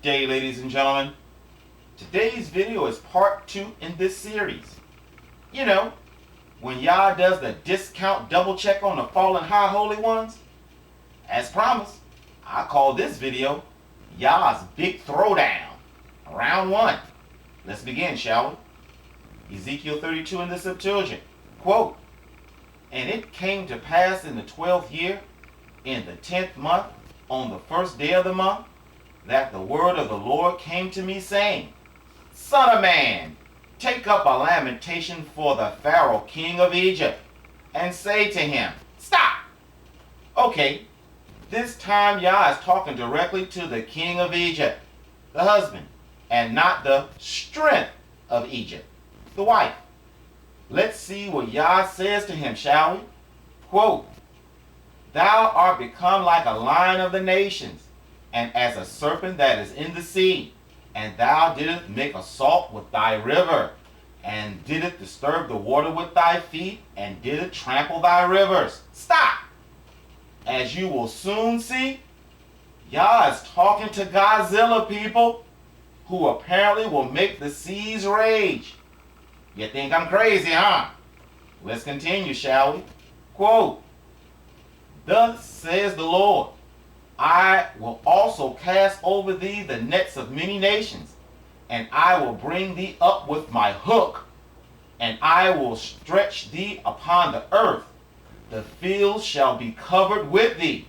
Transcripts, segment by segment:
day, ladies and gentlemen. Today's video is part 2 in this series. You know, when Yah does the discount double check on the fallen high holy ones. As promised, I call this video Yah's Big Throwdown, round 1. Let's begin, shall we? Ezekiel 32 in the Septuagint, quote, "And it came to pass in the 12th year, in the 10th month, on the first day of the month, that the word of the Lord came to me, saying, Son of man, take up a lamentation for the Pharaoh king of Egypt, and say to him," Stop! Okay, this time Yah is talking directly to the king of Egypt, the husband, and not the strength of Egypt, the wife. Let's see what Yah says to him, shall we? Quote, "Thou art become like a lion of the nations, and as a serpent that is in the sea. And thou didst make assault with thy river, and didst disturb the water with thy feet, and didst trample thy rivers." Stop! As you will soon see, Yah is talking to Godzilla people, who apparently will make the seas rage. You think I'm crazy, huh? Let's continue, shall we? Quote, "Thus says the Lord, I will also cast over thee the nets of many nations, and I will bring thee up with my hook, and I will stretch thee upon the earth. The fields shall be covered with thee,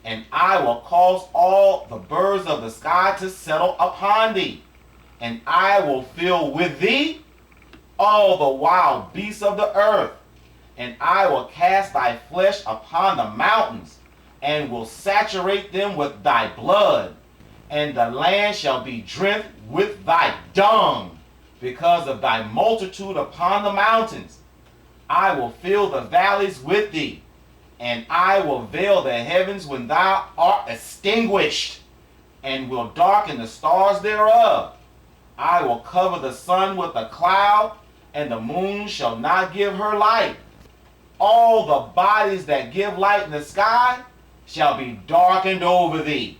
and I will cause all the birds of the sky to settle upon thee, and I will fill with thee all the wild beasts of the earth, and I will cast thy flesh upon the mountains, and will saturate them with thy blood, and the land shall be drenched with thy dung, because of thy multitude upon the mountains. I will fill the valleys with thee, and I will veil the heavens when thou art extinguished, and will darken the stars thereof. I will cover the sun with a cloud, and the moon shall not give her light. All the bodies that give light in the sky shall be darkened over thee,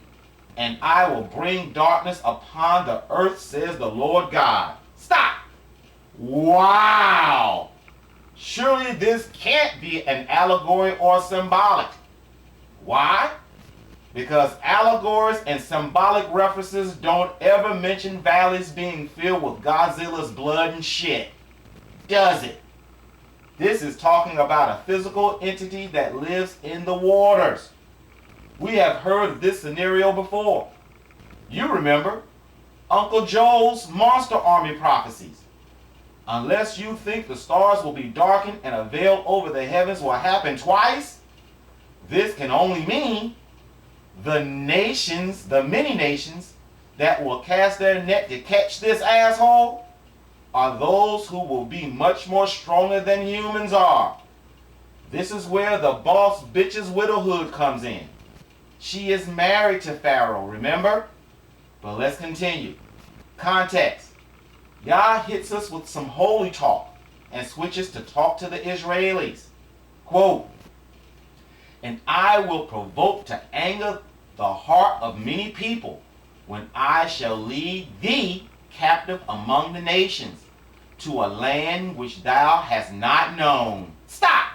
and I will bring darkness upon the earth, says the Lord God." Stop! Wow! Surely this can't be an allegory or symbolic. Why? Because allegories and symbolic references don't ever mention valleys being filled with Godzilla's blood and shit. Does it? This is talking about a physical entity that lives in the waters. We have heard of this scenario before. You remember Uncle Joel's monster army prophecies. Unless you think the stars will be darkened and a veil over the heavens will happen twice, this can only mean the nations, the many nations that will cast their net to catch this asshole are those who will be much more stronger than humans are. This is where the boss bitch's widowhood comes in. She is married to Pharaoh, remember? But let's continue. Context. Yah hits us with some holy talk and switches to talk to the Israelis. Quote, "And I will provoke to anger the heart of many people when I shall lead thee captive among the nations to a land which thou hast not known." Stop!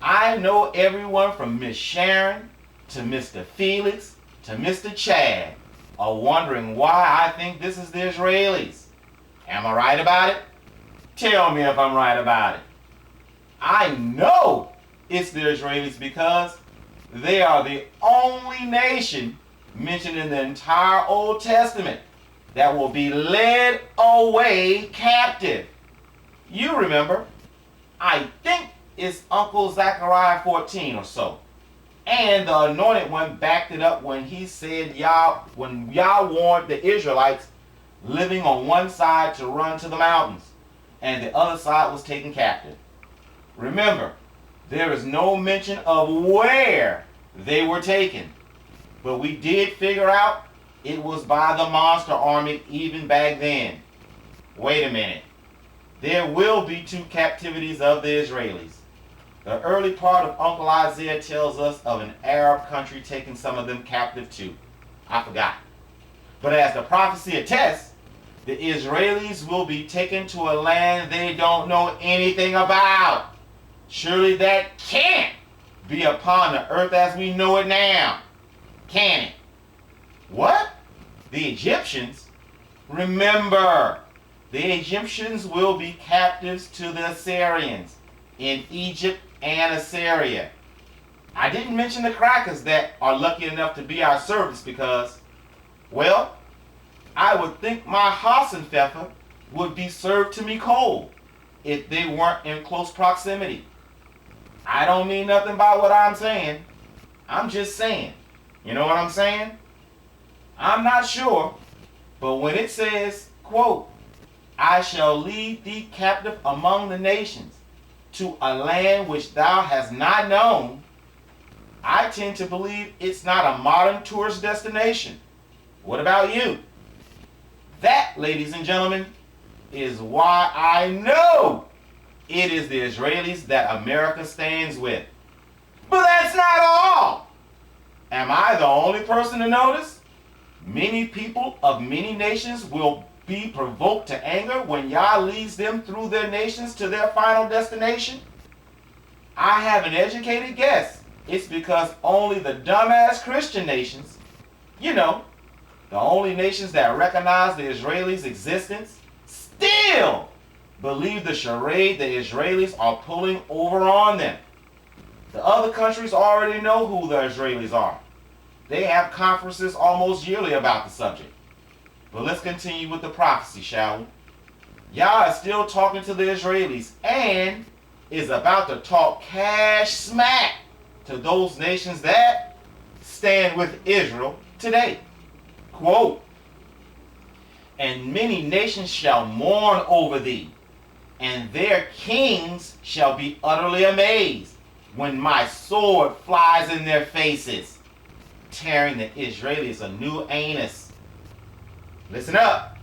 I know everyone from Miss Sharon to Mr. Felix to Mr. Chad are wondering why I think this is the Israelis. Am I right about it? Tell me if I'm right about it. I know it's the Israelis because they are the only nation mentioned in the entire Old Testament that will be led away captive. You remember, I think it's Uncle Zechariah 14 or so. And the Anointed One backed it up when he said when Yah warned the Israelites living on one side to run to the mountains, and the other side was taken captive. Remember, there is no mention of where they were taken, but we did figure out it was by the monster army even back then. Wait a minute. There will be 2 captivities of the Israelis. The early part of Uncle Isaiah tells us of an Arab country taking some of them captive too. I forgot. But as the prophecy attests, the Israelis will be taken to a land they don't know anything about. Surely that can't be upon the earth as we know it now, can it? What? The Egyptians? Remember, the Egyptians will be captives to the Assyrians in Egypt and Assyria. I didn't mention the crackers that are lucky enough to be our servants because, well, I would think my Hassenpfeffer would be served to me cold if they weren't in close proximity. I don't mean nothing by what I'm saying. I'm just saying. You know what I'm saying? I'm not sure, but when it says, quote, I shall lead thee captive among the nations to a land which thou hast not known, I tend to believe it's not a modern tourist destination. What about you? That, ladies and gentlemen, is why I know it is the Israelis that America stands with. But that's not all. Am I the only person to notice? Many people of many nations will be provoked to anger when Yah leads them through their nations to their final destination. I have an educated guess. It's because only the dumbass Christian nations, you know, the only nations that recognize the Israelis' existence, still believe the charade the Israelis are pulling over on them. The other countries already know who the Israelis are. They have conferences almost yearly about the subject. But let's continue with the prophecy, shall we? Yah is still talking to the Israelis and is about to talk cash smack to those nations that stand with Israel today. Quote, and many nations shall mourn over thee, and their kings shall be utterly amazed when my sword flies in their faces, tearing the Israelis a new anus. Listen up.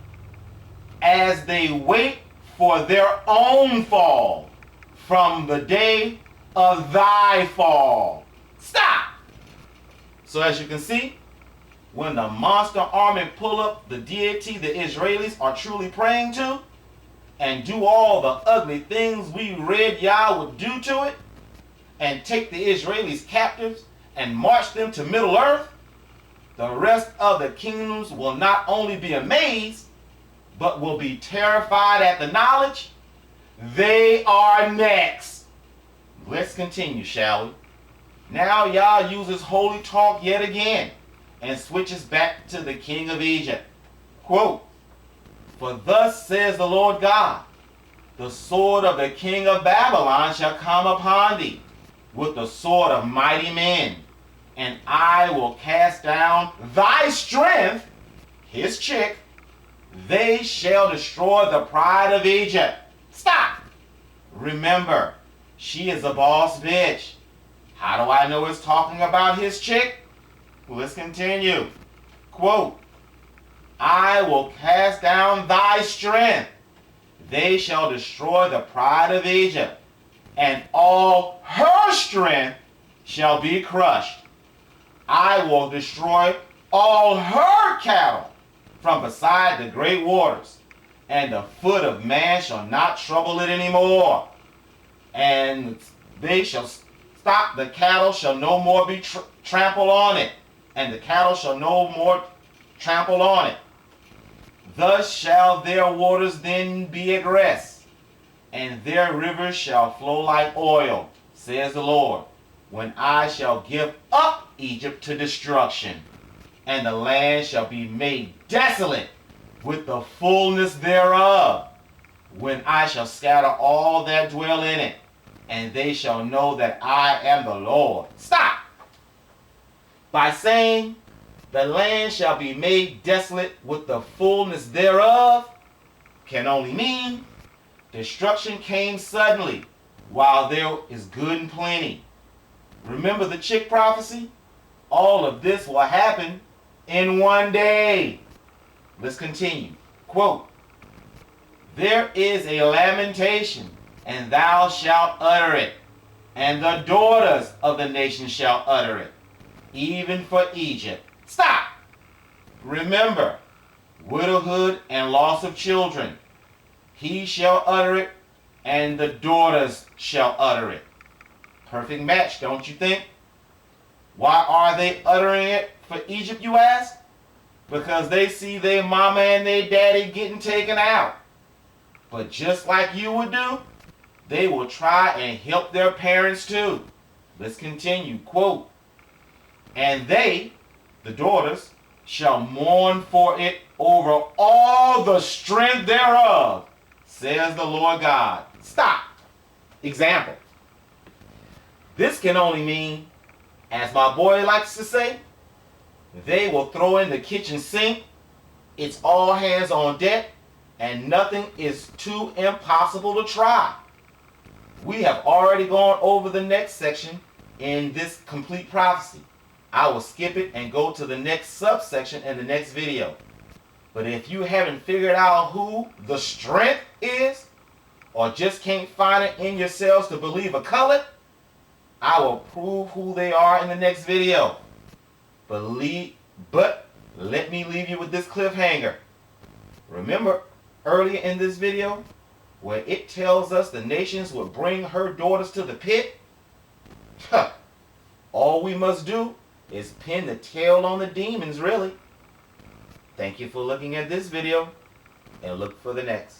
As they wait for their own fall from the day of thy fall. Stop! So as you can see, when the monster army pull up the deity the Israelis are truly praying to, and do all the ugly things we read Yah would do to it, and take the Israelis captives and march them to Middle Earth, the rest of the kingdoms will not only be amazed, but will be terrified at the knowledge they are next. Let's continue, shall we? Now Yah uses holy talk yet again and switches back to the king of Egypt. Quote, for thus says the Lord God, the sword of the king of Babylon shall come upon thee with the sword of mighty men, and I will cast down thy strength, his chick. They shall destroy the pride of Egypt. Stop! Remember, she is a boss bitch. How do I know it's talking about his chick? Let's continue. Quote, I will cast down thy strength. They shall destroy the pride of Egypt, and all her strength shall be crushed. I will destroy all her cattle from beside the great waters, and the foot of man shall not trouble it anymore. And they shall stop, the cattle shall no more be trampled on it, and the cattle shall no more trample on it. Thus shall their waters then be at rest, and their rivers shall flow like oil, says the Lord, when I shall give up Egypt to destruction, and the land shall be made desolate with the fullness thereof, when I shall scatter all that dwell in it, and they shall know that I am the Lord. Stop! By saying, the land shall be made desolate with the fullness thereof, can only mean destruction came suddenly while there is good and plenty. Remember the chick prophecy? All of this will happen in one day. Let's continue. Quote, there is a lamentation, and thou shalt utter it, and the daughters of the nation shall utter it, even for Egypt. Stop! Remember, widowhood and loss of children. He shall utter it, and the daughters shall utter it. Perfect match, don't you think? Why are they uttering it for Egypt, you ask? Because they see their mama and their daddy getting taken out. But just like you would do, they will try and help their parents too. Let's continue. Quote, and they, the daughters, shall mourn for it over all the strength thereof, says the Lord God. Stop. Example. This can only mean, as my boy likes to say, they will throw in the kitchen sink. It's all hands on deck, and nothing is too impossible to try. We have already gone over the next section in this complete prophecy. I will skip it and go to the next subsection in the next video. But if you haven't figured out who the strength is, or just can't find it in yourselves to believe a color, I will prove who they are in the next video. But let me leave you with this cliffhanger. Remember earlier in this video where it tells us the nations will bring her daughters to the pit? All we must do is pin the tail on the demons, really. Thank you for looking at this video, and look for the next.